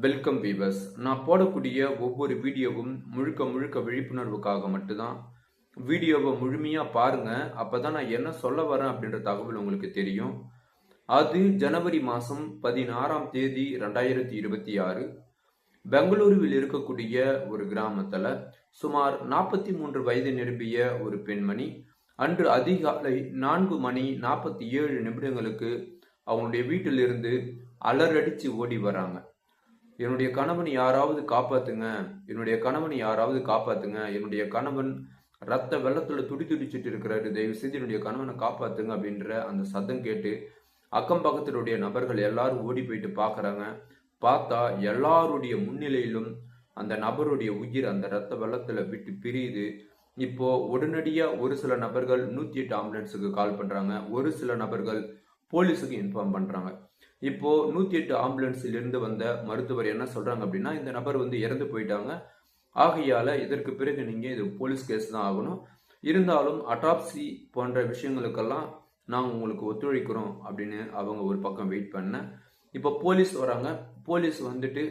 Welcome viewers. நான் போடக்கூடிய ஒவ்வொரு வீடியோவும் முழுக்க முழுக்க விழிப்புணர்வுக்காக மட்டும்தான். வீடியோவை முழுமையாக பாருங்க. அப்பதான் நான் என்ன சொல்ல வரேன் அப்படின்ற தகவல் உங்களுக்கு தெரியும். அது ஜனவரி மாதம் 16ஆம் தேதி 2026 பெங்களூருவில் இருக்கக்கூடிய ஒரு கிராமத்தில் சுமார் 43 வயது நிரம்பிய ஒரு பெண்மணி அன்று அதிகாலை 4 மணி 47 நிமிடங்களுக்கு அவங்களுடைய வீட்டிலிருந்து அலறடிச்சு ஓடி வராங்க. என்னுடைய கணவன் யாராவது காப்பாத்துங்க, என்னுடைய கணவன் யாராவது காப்பாத்துங்க, என்னுடைய கணவன் ரத்த வெள்ளத்துல துடி துடிச்சிட்டு இருக்கிறாரு, தயவு செய்து என்னுடைய கணவனை காப்பாத்துங்க அப்படின்ற அந்த சத்தம் கேட்டு அக்கம் பக்கத்தினுடைய நபர்கள் எல்லாரும் ஓடி போயிட்டு பாக்குறாங்க. பார்த்தா எல்லாருடைய முன்னிலையிலும் அந்த நபருடைய உயிர் அந்த ரத்த வெள்ளத்துல விட்டு பிரியுது. இப்போ உடனடியா ஒரு சில நபர்கள் 108 ஆம்புலன்ஸுக்கு கால் பண்றாங்க, ஒரு சில நபர்கள் போலீஸுக்கு இன்ஃபார்ம் பண்றாங்க. இப்போ 108 ஆம்புலன்ஸில் இருந்து வந்த மருத்துவர் என்ன சொல்றாங்க அப்படின்னா, இந்த நபர் இறந்து போயிட்டாங்க, ஆகையால இதற்கு பிறகு நீங்க இது போலீஸ் கேஸ் தான் ஆகணும், இருந்தாலும் அட்டாப்சி போன்ற விஷயங்களுக்கெல்லாம் நாங்கள் உங்களுக்கு ஒத்துழைக்கிறோம் அப்படின்னு அவங்க ஒரு பக்கம் வெயிட் பண்ண. இப்போ போலீஸ் வராங்க. போலீஸ் வந்துட்டு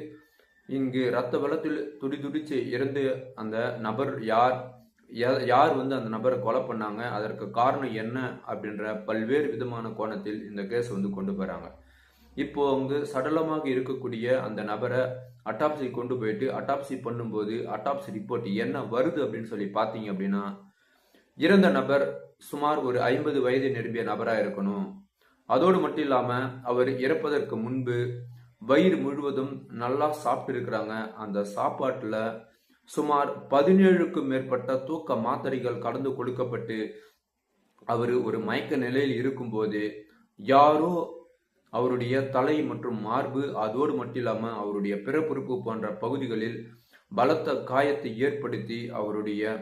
இங்கு ரத்த வெள்ளத்தில் துடி துடிச்சு இறந்து அந்த நபர் யார் யார் அந்த நபரை கொலை பண்ணாங்க, அதற்கு காரணம் என்ன அப்படின்ற பல்வேறு விதமான கோணத்தில் இந்த கேஸ் கொண்டு போறாங்க. இப்போ சடலமாக இருக்கக்கூடிய அந்த நபரை அட்டாப்சி கொண்டு போயிட்டு அட்டாப்சி பண்ணும்போது அட்டாப்சி ரிப்போர்ட் என்ன வருது அப்படின்னு சொல்லி பார்த்தீங்க அப்படின்னா, இறந்த நபர் சுமார் ஒரு 50 வயது நிரம்பிய நபரா இருக்கணும். அதோடு மட்டும் இல்லாம அவர் இறப்பதற்கு முன்பு வயிறு முழுவதும் நல்லா சாப்பிட்டு இருக்கிறாங்க. அந்த சாப்பாட்டுல சுமார் 17க்கும் மேற்பட்ட தூக்க மாத்திரைகள் கலந்து கொடுக்கப்பட்டு அவர் ஒரு மயக்க நிலையில் இருக்கும்போது யாரோ அவருடைய தலை மற்றும் மார்பு, அதோடு மட்டும் இல்லாம அவருடைய பிறப்புறுப்பு போன்ற பகுதிகளில் பலத்த காயத்தை ஏற்படுத்தி அவருடைய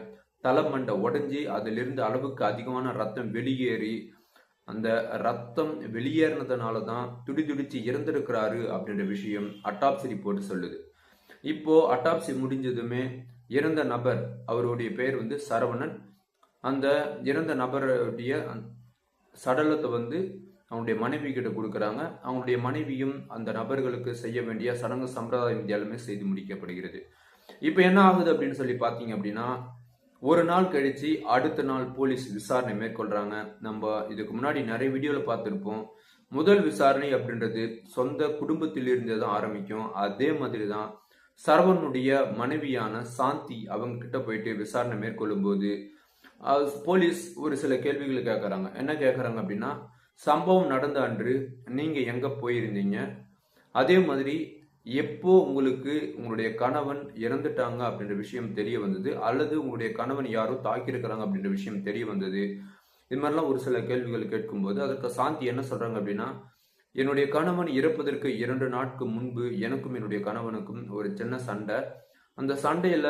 தலைமண்டை உடைஞ்சி அதிலிருந்து அளவுக்கு அதிகமான ரத்தம் வெளியேறி அந்த ரத்தம் வெளியேறினதுனால தான் துடி துடிச்சு இறந்திருக்கிறாரு அப்படின்ற விஷயம் அட்டாப்சி ரிப்போர்ட் சொல்லுது. இப்போ அட்டாப்சி முடிஞ்சதுமே இறந்த நபர், அவருடைய பெயர் சரவணன், அந்த இறந்த நபருடைய சடலத்தை அவனுடைய மனைவி கிட்ட கொடுக்குறாங்க. அவங்களுடைய மனைவியும் அந்த நபர்களுக்கு செய்ய வேண்டிய சடங்கு சம்பிரதாயம் எல்லாமே செய்து முடிக்கப்படுகிறது. இப்போ என்ன ஆகுது அப்படின்னு சொல்லி பார்த்தீங்க அப்படின்னா, ஒரு நாள் கழிச்சு அடுத்த நாள் போலீஸ் விசாரணை மேற்கொள்றாங்க. நம்ம இதுக்கு முன்னாடி நிறைய வீடியோவில் பார்த்துருப்போம். முதல் விசாரணை அப்படின்றது சொந்த குடும்பத்திலிருந்து தான் ஆரம்பிக்கும். அதே மாதிரி தான் சரவணனுடைய மனைவியான சாந்தி அவங்க கிட்ட போயிட்டு விசாரணை மேற்கொள்ளும் போது போலீஸ் ஒரு சில கேள்விகளை கேட்கறாங்க. என்ன கேட்கறாங்க அப்படின்னா, சம்பவம் நடந்த அன்று நீங்க எங்க போயிருந்தீங்க, அதே மாதிரி எப்போ உங்களுக்கு உங்களுடைய கணவன் இறந்துட்டாங்க அப்படின்ற விஷயம் தெரிய வந்தது, அல்லது உங்களுடைய கணவன் யாரோ தாக்கியிருக்கிறாங்க அப்படின்ற விஷயம் தெரிய வந்தது. இது மாதிரிலாம் ஒரு சில கேள்விகள் கேட்கும்போது அதற்கு சாந்தி என்ன சொல்றாங்க அப்படின்னா, என்னுடைய கணவன் இறப்பதற்கு 2 நாட்கு முன்பு எனக்கும் என்னுடைய கணவனுக்கும் ஒரு சின்ன சண்டை. அந்த சண்டையில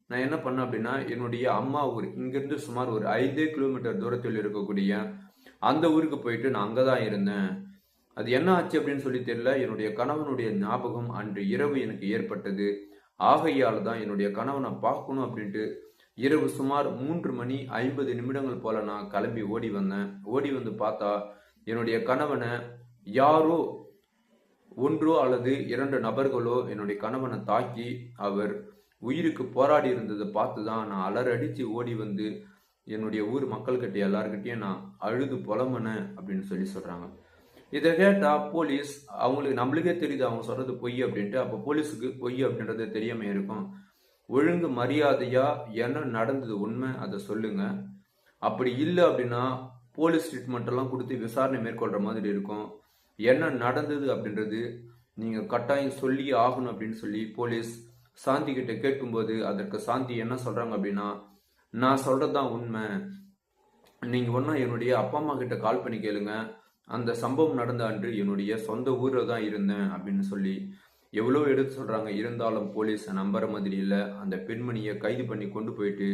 நான் என்ன பண்ணேன் அப்படின்னா, என்னுடைய அம்மா ஊர் இங்கிருந்து சுமார் ஒரு 5 கிலோமீட்டர் தூரத்தில் இருக்கக்கூடிய அந்த ஊருக்கு போயிட்டு நான் அங்கதான் இருந்தேன். அது என்ன ஆச்சு அப்படின்னு சொல்லி தெரியல. என்னுடைய கணவனுடைய ஞாபகம் அன்று இரவு எனக்கு ஏற்பட்டது. ஆகையால தான் என்னுடைய கணவனை பார்க்கணும் அப்படின்ட்டு இரவு சுமார் 3 மணி 50 நிமிடங்கள் போல நான் கிளம்பி ஓடி வந்தேன். ஓடி வந்து பார்த்தா என்னுடைய கணவனை யாரோ ஒன்றோ அல்லது 2 நபர்களோ என்னுடைய கணவனை தாக்கி அவர் உயிருக்கு போராடி இருந்ததை பார்த்து தான் நான் அலறடிச்சு ஓடி வந்து என்னுடைய ஊர் மக்கள்கிட்ட எல்லாருக்கிட்டையும் நான் அழுது புலம்புனேன் அப்படின்னு சொல்லி சொல்றாங்க. இதை கேட்டா போலீஸ், அவங்களுக்கு நம்மளுக்கே தெரியுது அவங்க சொல்றது பொய் அப்படின்ட்டு. அப்போ போலீஸுக்கு பொய் அப்படின்றது தெரியாம இருக்கும். ஒழுங்கு மரியாதையா என்ன நடந்தது உண்மை அதை சொல்லுங்க, அப்படி இல்லை அப்படின்னா போலீஸ் ட்ரீட்மெண்ட் எல்லாம் கொடுத்து விசாரணை மேற்கொள்ற மாதிரி இருக்கும். என்ன நடந்தது அப்படின்றது நீங்க கட்டாயம் சொல்லி ஆகணும் அப்படின்னு சொல்லி போலீஸ் சாந்தி கிட்ட கேட்கும்போது அதற்கு சாந்தி என்ன சொல்றாங்க அப்படின்னா, நான் சொல்றதுதான் உண்மை, நீங்க ஒன்னா என்னுடைய அப்பா அம்மா கிட்ட கால் பண்ணி கேளுங்க, அந்த சம்பவம் நடந்த அன்று என்னுடைய சொந்த ஊர்ல தான் இருந்தேன் அப்படின்னு சொல்லி எவ்வளோ எடுத்து சொல்றாங்க. இருந்தாலும் போலீஸ் நம்புற மாதிரி இல்லை. அந்த பெண்மணியை கைது பண்ணி கொண்டு போயிட்டு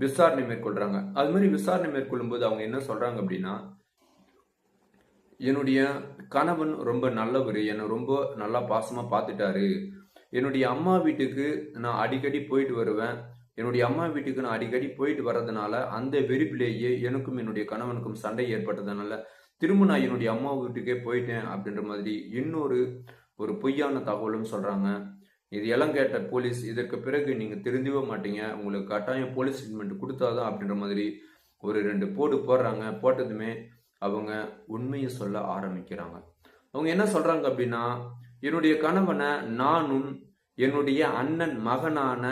விசாரணை மேற்கொள்றாங்க. அது மாதிரி விசாரணை மேற்கொள்ளும் போது அவங்க என்ன சொல்றாங்க அப்படின்னா, என்னுடைய கணவன் ரொம்ப நல்லவர், என்னை ரொம்ப நல்லா பாசமா பார்த்துட்டாரு, என்னுடைய அம்மா வீட்டுக்கு நான் அடிக்கடி போயிட்டு வருவேன், என்னுடைய அம்மா வீட்டுக்கு நான் அடிக்கடி போயிட்டு வர்றதுனால அந்த வெறுப்பிலேயே எனக்கும் என்னுடைய கணவனுக்கும் சண்டை ஏற்பட்டதுனால திரும்ப நான் என்னுடைய அம்மா வீட்டுக்கே போயிட்டேன் அப்படின்ற மாதிரி இன்னொரு ஒரு பொய்யான தகவலும் சொல்றாங்க. இது எல்லாம் கேட்ட போலீஸ், இதற்கு பிறகு நீங்க திருந்தவே மாட்டீங்க, உங்களுக்கு கட்டாயம் போலீஸ் ஸ்டேட்மெண்ட் கொடுத்தாதான் அப்படின்ற மாதிரி ஒரு 2 போடு போடுறாங்க. போட்டதுமே அவங்க உண்மையை சொல்ல ஆரம்பிக்கிறாங்க. அவங்க என்ன சொல்றாங்க அப்படின்னா, என்னுடைய கணவனை நானும் என்னுடைய அண்ணன் மகனான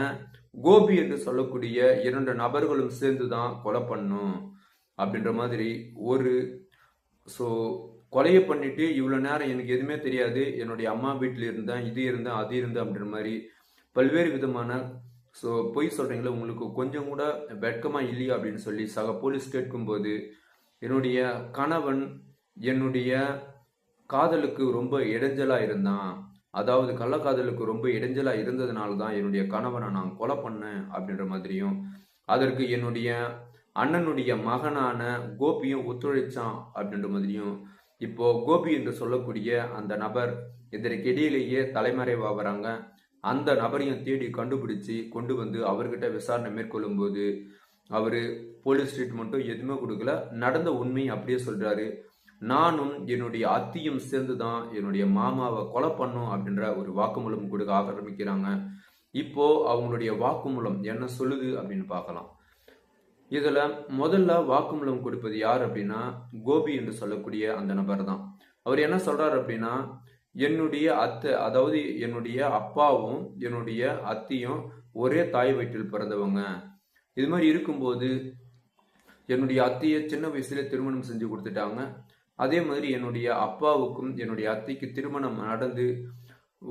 கோபி என்று சொல்லக்கூடிய 2 நபர்களும் சேர்ந்துதான் கொலை பண்ணோம் அப்படின்ற மாதிரி ஒரு ஸோ கொலையை பண்ணிட்டு இவ்வளோ நேரம் எனக்கு எதுவுமே தெரியாது, என்னுடைய அம்மா வீட்டில் இருந்தேன், இது இருந்தேன், அது இருந்தேன் அப்படின்ற மாதிரி பல்வேறு விதமான பொய் சொல்றீங்களா, உங்களுக்கு கொஞ்சம் கூட வெட்கமா இல்லையா அப்படின்னு சொல்லி சக போலீஸ் கேட்கும்போது, என்னுடைய கணவன் என்னுடைய காதலுக்கு ரொம்ப இடைஞ்சலா இருந்தான், அதாவது கள்ளக்காதலுக்கு ரொம்ப இடைஞ்சலா இருந்ததுனால தான் என்னுடைய கணவனை நான் கொலை பண்ணேன் அப்படின்ற மாதிரியும், அதற்கு என்னுடைய அண்ணனுடைய மகனான கோபியும் ஒத்துழைச்சான் அப்படின்ற மாதிரியும், இப்போ கோபி என்று சொல்லக்கூடிய அந்த நபர் இதற்கிடையிலேயே தலைமறைவாகிறாங்க. அந்த நபரையும் தேடி கண்டுபிடிச்சு கொண்டு வந்து அவர்கிட்ட விசாரணை மேற்கொள்ளும் போது அவரு போலீஸ் ஸ்டேட்மெண்ட்டும் எதுவுமே கொடுக்கல, நடந்த உண்மையை அப்படியே சொல்றாரு. நானும் என்னுடைய அத்தியும் சேர்ந்து தான் என்னுடைய மாமாவை கொலை பண்ணோம் அப்படின்ற ஒரு வாக்குமூலம் கொடுக்க ஆரம்பிக்கிறாங்க. இப்போ அவங்களுடைய வாக்குமூலம் என்ன சொல்லுது அப்படின்னு பார்க்கலாம். இதுல முதல்ல வாக்குமூலம் கொடுப்பது யார் அப்படின்னா கோபி என்று சொல்லக்கூடிய அந்த நபர் தான். அவர் என்ன சொல்றாரு அப்படின்னா, என்னுடைய அத்தை, அதாவது என்னுடைய அப்பாவும் என்னுடைய அத்தியும் ஒரே தாய் வயிற்றில் பிறந்தவங்க. இது மாதிரி இருக்கும்போது என்னுடைய அத்தையை சின்ன வயசுல திருமணம் செஞ்சு கொடுத்துட்டாங்க. அதே மாதிரி என்னுடைய அப்பாவுக்கும் என்னுடைய அத்தைக்கு திருமணம் நடந்து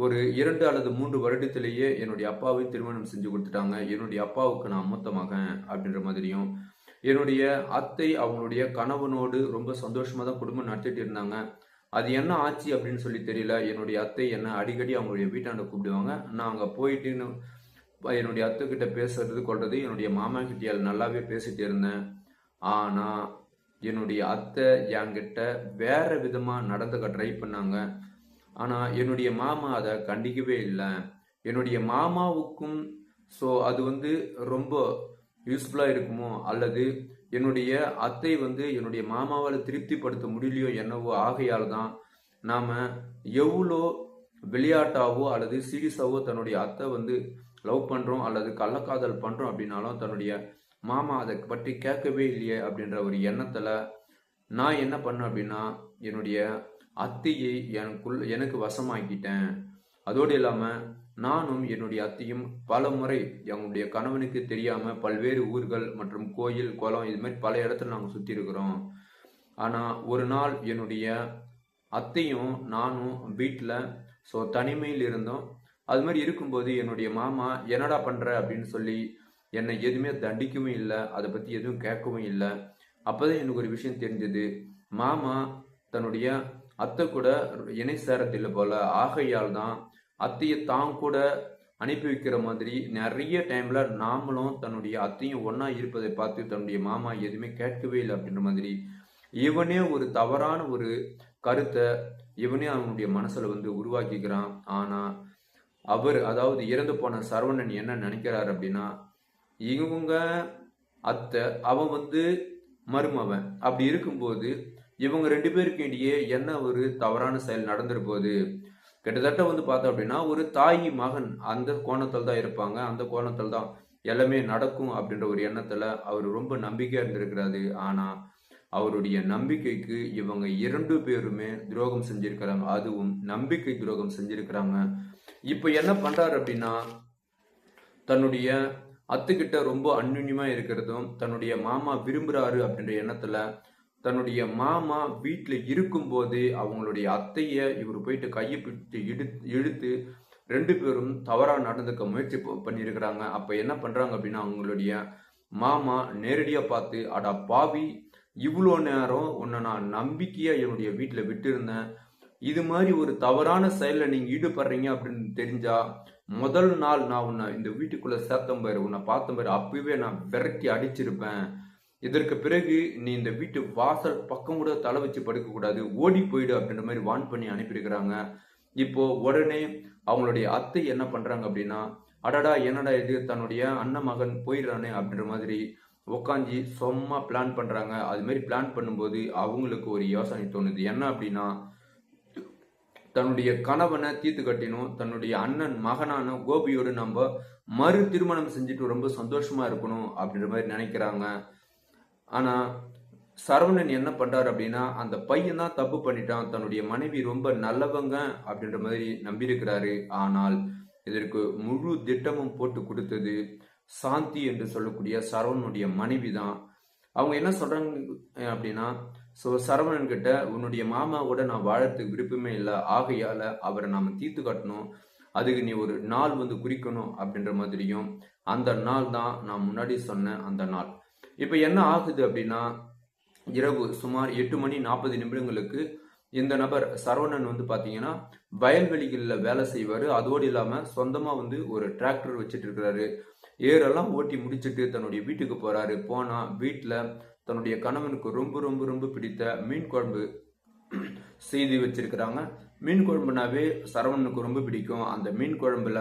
ஒரு 2 அல்லது 3 வருடத்திலேயே என்னுடைய அப்பாவை திருமணம் செஞ்சு கொடுத்துட்டாங்க. என்னுடைய அப்பாவுக்கு நான் மூத்த மகன் அப்படின்ற மாதிரியும், என்னுடைய அத்தை அவங்களுடைய கணவனோடு ரொம்ப சந்தோஷமா தான் குடும்பம் நடத்திட்டு இருந்தாங்க. அது என்ன ஆச்சு அப்படின்னு சொல்லி தெரியல. என்னுடைய அத்தை என்ன அடிக்கடி அவங்களுடைய வீட்டாண்ட கூப்பிடுவாங்க. நான் அங்கே போயிட்டு என்னுடைய அத்தை கிட்ட பேசுறது கொள்றது என்னுடைய மாமா கிட்டியால் நல்லாவே பேசிட்டு இருந்தேன். ஆனா என்னுடைய அத்தை என்கிட்ட வேற விதமா நடந்துக்க ட்ரை பண்ணாங்க. ஆனா என்னுடைய மாமா அதை கண்டிக்கவே இல்லை. என்னுடைய மாமாவுக்கும் அது ரொம்ப யூஸ்ஃபுல்லா இருக்குமோ, அல்லது என்னுடைய அத்தை என்னுடைய மாமாவால் திருப்திப்படுத்த முடியலையோ என்னவோ, ஆகையால் தான் நாம எவ்வளோ விளையாட்டாவோ அல்லது சீரியஸாவோ தன்னுடைய அத்தை லவ் பண்றோம் அல்லது கள்ளக்காதல் பண்றோம் அப்படின்னாலும் தன்னுடைய மாமா அதை பற்றி கேட்கவே இல்லையே அப்படின்ற ஒரு எண்ணத்துல நான் என்ன பண்ணேன் அப்படின்னா, என்னுடைய அத்தையை எனக்கு வசமாக்கிட்டேன். அதோடு இல்லாம நானும் என்னுடைய அத்தையும் பல முறை எங்களுடைய கணவனுக்கு தெரியாம பல்வேறு ஊர்கள் மற்றும் கோயில் குளம் இது மாதிரி பல இடத்துல நாங்கள் சுற்றி இருக்கிறோம். ஆனா ஒரு நாள் என்னுடைய அத்தையும் நானும் வீட்டில் தனிமையில் இருந்தோம். அது மாதிரி இருக்கும்போது என்னுடைய மாமா என்னடா பண்ற அப்படின்னு சொல்லி என்னை எதுவுமே தண்டிக்கவும் இல்லை, அதை பத்தி எதுவும் கேட்கவும் இல்லை. அப்போதான் எனக்கு ஒரு விஷயம் தெரிஞ்சது, மாமா தன்னுடைய அத்தை கூட இணை சேரத்தில்லை போல, ஆகையால் தான் அத்தையை தான் கூட அனுப்பி வைக்கிற மாதிரி நிறைய டைம்ல நாமளும் தன்னுடைய அத்தையும் ஒன்னா இருப்பதை பார்த்து தன்னுடைய மாமா எதுவுமே கேட்கவே இல்லை அப்படின்ற மாதிரி இவனே ஒரு தவறான ஒரு கருத்தை இவனே அவனுடைய மனசுல உருவாக்கிக்கிறான். ஆனா அவர், அதாவது இறந்து போன சரவணன் என்ன நினைக்கிறாரு அப்படின்னா, இவங்க அத்தை அவன் மருமவன், அப்படி இருக்கும்போது இவங்க 2 பேருக்கு இடையே என்ன ஒரு தவறான செயல் நடந்திருப்போது, கிட்டத்தட்ட பார்த்தோம் அப்படின்னா ஒரு தாய் மகன் அந்த கோணத்தில் தான் இருப்பாங்க, அந்த கோணத்தில் தான் எல்லாமே நடக்கும் அப்படின்ற ஒரு எண்ணத்துல அவர் ரொம்ப நம்பிக்கையா இருந்திருக்கிறாரு. ஆனா அவருடைய நம்பிக்கைக்கு இவங்க 2 பேருமே துரோகம் செஞ்சிருக்கிறாங்க, அதுவும் நம்பிக்கை துரோகம் செஞ்சிருக்கிறாங்க. இப்ப என்ன பண்றாரு அப்படின்னா, தன்னுடைய அத்துக்கிட்ட ரொம்ப அந்யுன்யமா இருக்கிறதும் தன்னுடைய மாமா விரும்புறாரு அப்படின்ற எண்ணத்துல தன்னுடைய மாமா வீட்டுல இருக்கும் போதே அவங்களுடைய அத்தைய இவர் போயிட்டு கையை பிடித்து இழுத்து 2 பேரும் தவறா நடந்துக்க முயற்சி பண்ணியிருக்கிறாங்க. அப்ப என்ன பண்றாங்க அப்படின்னா, அவங்களுடைய மாமா நேரடியா பார்த்து, அடா பாவி, இவ்வளோ நேரம் உன்னை நான் நம்பிக்கையா என்னுடைய வீட்டுல விட்டு இருந்தேன், இது மாதிரி ஒரு தவறான செயல்ல நீங்க ஈடுபடுறீங்க அப்படின்னு தெரிஞ்சா முதல் நாள் நான் உன்னை இந்த வீட்டுக்குள்ள சேர்த்தம் பாரு, உன்னை பார்த்த பாரு, அப்பவே நான் விரட்டி அடிச்சிருப்பேன். இதற்கு பிறகு நீ இந்த வீட்டு வாசல் பக்கம் கூட தலை வச்சு படுக்க கூடாது, ஓடி போயிடு அப்படின்ற மாதிரி வான் பண்ணி அனுப்பியிருக்கிறாங்க. இப்போ உடனே அவங்களுடைய அத்தை என்ன பண்றாங்க அப்படின்னா, அடடா என்னடா இது, தன்னுடைய அண்ணன் மகன் போயிடுறானே அப்படின்ற மாதிரி உக்காஞ்சி சும்மா பிளான் பண்றாங்க. அது மாதிரி பிளான் பண்ணும்போது அவங்களுக்கு ஒரு யோசனை தோணுது. என்ன அப்படின்னா, தன்னுடைய கணவனை தீர்த்து கட்டினும் தன்னுடைய அண்ணன் மகனான கோபியோடு நம்ம மறு திருமணம் செஞ்சுட்டு ரொம்ப சந்தோஷமா இருக்கணும் அப்படின்ற மாதிரி நினைக்கிறாங்க. ஆனா சரவணன் என்ன பண்றாரு அப்படின்னா, அந்த பையன் தான் தப்பு பண்ணிட்டான், தன்னுடைய மனைவி ரொம்ப நல்லவங்க அப்படின்ற மாதிரி நம்பியிருக்கிறாரு. ஆனால் இதற்கு முழு திட்டமும் போட்டு கொடுத்தது சாந்தி என்று சொல்லக்கூடிய சரவணனுடைய மனைவி தான். அவங்க என்ன சொல்றாங்க அப்படின்னா, சரவணன் கிட்ட உன்னுடைய மாமாவோட நான் வாழறதுக்கு விருப்பமே இல்லை, ஆகையால அவரை நாம தீர்த்து கட்டணும், அதுக்கு நீ ஒரு நாள் குறிக்கணும் அப்படின்ற மாதிரியும், அந்த நாள் தான் நான் முன்னாடி சொன்ன அந்த நாள். இப்ப என்ன ஆகுது அப்படின்னா, இரவு சுமார் 8:40 இந்த நபர் சரவணன் பாத்தீங்கன்னா வயல்வெளிகளில் வேலை செய்வாரு. அதோடு இல்லாம சொந்தமா ஒரு டிராக்டர் வச்சுட்டு இருக்கிறாரு. ஏரெல்லாம் ஓட்டி முடிச்சுட்டு தன்னுடைய வீட்டுக்கு போறாரு. போனா வீட்டுல தன்னுடைய கணவனுக்கு ரொம்ப ரொம்ப ரொம்ப பிடித்த மீன் குழம்பு செய்து வச்சிருக்கிறாங்க. மீன் குழம்புனாவே சரவணனுக்கு ரொம்ப பிடிக்கும். அந்த மீன் குழம்புல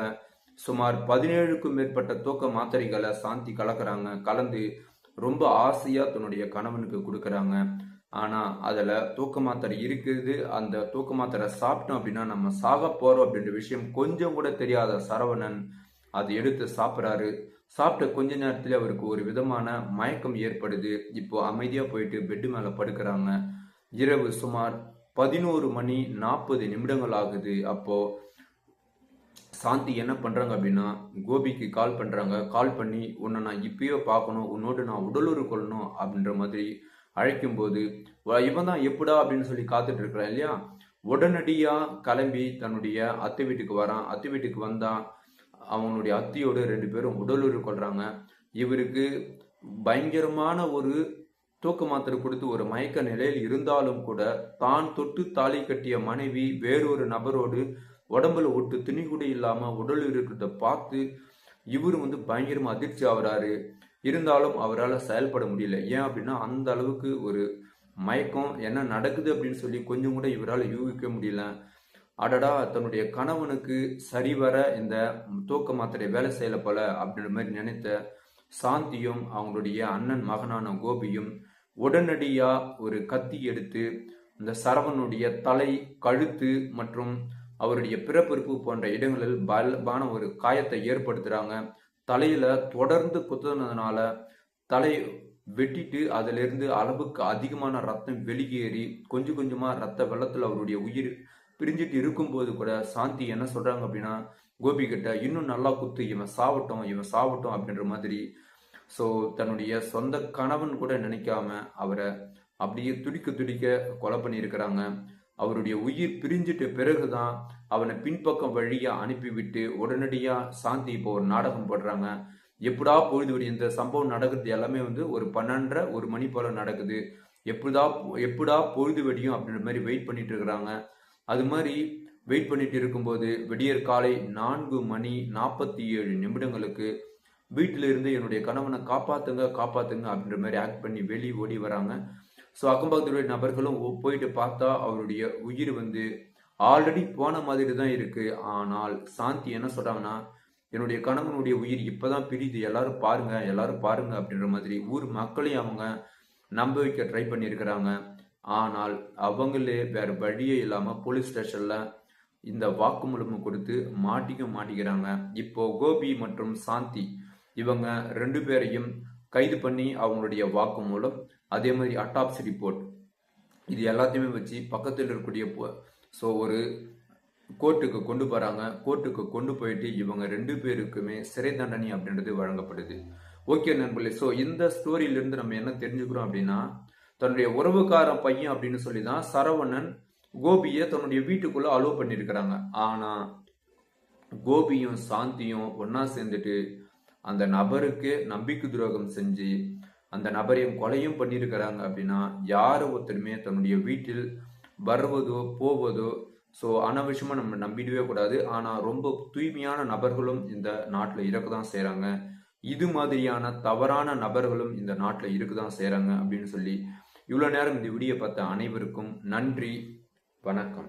சுமார் 17க்கும் மேற்பட்ட தூக்க மாத்திரைகளை சாந்தி கலக்குறாங்க. கலந்து ரொம்ப ஆசையா தன்னுடைய கணவனுக்கு கொடுக்கறாங்க. ஆனா அதுல தூக்க மாத்திரை இருக்குது. அந்த தூக்க மாத்திரை சாப்பிட்டோம் அப்படின்னா நம்ம சாக போறோம் அப்படின்ற விஷயம் கொஞ்சம் கூட தெரியாத சரவணன் அதை எடுத்து சாப்பிட்றாரு. சாப்பிட்ட கொஞ்ச நேரத்துல அவருக்கு ஒரு விதமான மயக்கம் ஏற்படுது. இப்போ அமைதியா போயிட்டு பெட்டு மேல படுக்கிறாங்க. இரவு சுமார் 11:40 ஆகுது. அப்போ சாந்தி என்ன பண்றாங்க அப்படின்னா, கோபிக்கு கால் பண்றாங்க. கால் பண்ணி உன்னை நான் இப்பயே பார்க்கணும், உன்னோடு நான் உடலுறவு கொள்ளணும் அப்படின்ற மாதிரி அழைக்கும் போது, இவன் தான் எப்படா அப்படின்னு சொல்லி காத்துட்டு இருக்கிறான் இல்லையா. உடனடியா கிளம்பி தன்னுடைய அத்தை வீட்டுக்கு வரான். அத்தை வீட்டுக்கு வந்தா அவனுடைய அத்தியோடு 2 பேரும் உடலுறவு கொள்றாங்க. இவருக்கு பயங்கரமான ஒரு தூக்க மாத்திரை கொடுத்து ஒரு மயக்க நிலையில் இருந்தாலும் கூட தான் தொட்டு தாலி கட்டிய மனைவி வேறொரு நபரோடு உடம்புல ஒட்டு துணி கூட இல்லாம உடல் இருக்கிறத பார்த்து இவரு பயங்கரமா அதிர்ச்சி ஆகுறாரு. இருந்தாலும் அவரால் செயல்பட முடியல. ஏன் அப்படின்னா அந்த அளவுக்கு ஒரு மயக்கம், என்ன நடக்குது அப்படின்னு சொல்லி கொஞ்சம் கூட இவரால் யூகிக்க முடியல. அடடா, தன்னுடைய கணவனுக்கு சரிவர இந்த தூக்க மாத்திரை வேலை செய்யல போல அப்படின்ற மாதிரி நினைத்த சாந்தியும் அவங்களுடைய அண்ணன் மகனான கோபியும் உடனடியா ஒரு கத்தி எடுத்து இந்த சரவனுடைய தலை, கழுத்து மற்றும் அவருடைய பிறப்புறுப்பு போன்ற இடங்களில் பலமான ஒரு காயத்தை ஏற்படுத்துறாங்க. தலையில தொடர்ந்து குத்துனதுனால தலை வெட்டிட்டு அதுல இருந்து அளவுக்கு அதிகமான ரத்தம் வெளியேறி கொஞ்சம் கொஞ்சமா ரத்த வெள்ளத்துல அவருடைய உயிர் பிரிஞ்சிட்டு இருக்கும்போது கூட சாந்தி என்ன சொல்றாங்க அப்படின்னா, கோபி கிட்ட இன்னும் நல்லா குத்து, இவன் சாவட்டும் அப்படின்ற மாதிரி. தன்னுடைய சொந்த கணவன் கூட நினைக்காம அவரை அப்படியே துடிக்க துடிக்க கொலை பண்ணியிருக்கிறாங்க. அவருடைய உயிர் பிரிஞ்சிட்ட பிறகுதான் அவனை பின்பக்கம் வழியா அனுப்பிவிட்டு உடனடியா சாந்தி இப்போ ஒரு நாடகம் போடுறாங்க. எப்படா பொழுது விடியும், இந்த சம்பவம் நடக்குது எல்லாமே ஒரு 12:30 1 மணி போல நடக்குது. எப்படா பொழுது வெடியும் அப்படின்ற மாதிரி வெயிட் பண்ணிட்டு இருக்கிறாங்க. அது மாதிரி வெயிட் பண்ணிட்டு இருக்கும்போது விடியற் காலை 4:47 வீட்டில இருந்து என்னுடைய கணவனை காப்பாத்துங்க அப்படின்ற மாதிரி ஆக்ட் பண்ணி வெளியே ஓடி வராங்க. அக்கம் பக்கத்துடைய நபர்களும் போயிட்டு பார்த்தா அவருடைய உயிர் ஆல்ரெடி போன மாதிரி தான் இருக்கு. ஆனால் சாந்தி என்ன சொல்றாங்கன்னா, என்னுடைய கணவனுடைய உயிர் இப்பதான் பிரியுது, எல்லாரும் பாருங்க அப்படின்ற மாதிரி ஊர் மக்களையும் அவங்க நம்ப வைக்க ட்ரை பண்ணியிருக்கிறாங்க. ஆனால் அவங்களே வேற வழியே இல்லாம போலீஸ் ஸ்டேஷன்ல இந்த வாக்குமூலம் கொடுத்து மாட்டிக்கிறாங்க. இப்போ கோபி மற்றும் சாந்தி இவங்க 2 பேரையும் கைது பண்ணி அவங்களுடைய வாக்குமூலம், அதே மாதிரி அட்டாப்சி ரிப்போர்ட், இது எல்லாத்தையுமே வச்சு பக்கத்தில் இருக்கக்கூடிய ஒரு கோர்ட்டுக்கு கொண்டு போறாங்க. கோர்ட்டுக்கு கொண்டு போயிட்டு இவங்க 2 பேருக்குமே சிறை தண்டனை அப்படின்றது வழங்கப்படுது. ஓகே நண்பர்களே, இந்த ஸ்டோரியிலிருந்து நம்ம என்ன தெரிஞ்சுக்கிறோம் அப்படின்னா, தன்னுடைய உறவுக்காரன் பையன் அப்படின்னு சொல்லி தான் சரவணன் கோபியை தன்னுடைய வீட்டுக்குள்ள அலோவ் பண்ணியிருக்கிறாங்க. ஆனா கோபியும் சாந்தியும் ஒன்னா சேர்ந்துட்டு அந்த நபருக்கு நம்பிக்கை துரோகம் செஞ்சு அந்த நபரையும் கொலையும் பண்ணியிருக்கிறாங்க. அப்படின்னா யாரு ஒருத்தருமே தன்னுடைய வீட்டில் வருவதோ போவதோ அனாவசியமா நம்ம நம்பிடவே கூடாது. ஆனா ரொம்ப தூய்மையான நபர்களும் இந்த நாட்டில் இருக்கதான் செய்யறாங்க. இது மாதிரியான தவறான நபர்களும் இந்த நாட்டில் இருக்கதான் செய்யறாங்க அப்படின்னு சொல்லி இவ்வளவு நேரம் இந்த வீடியோ பார்த்த அனைவருக்கும் நன்றி, வணக்கம்.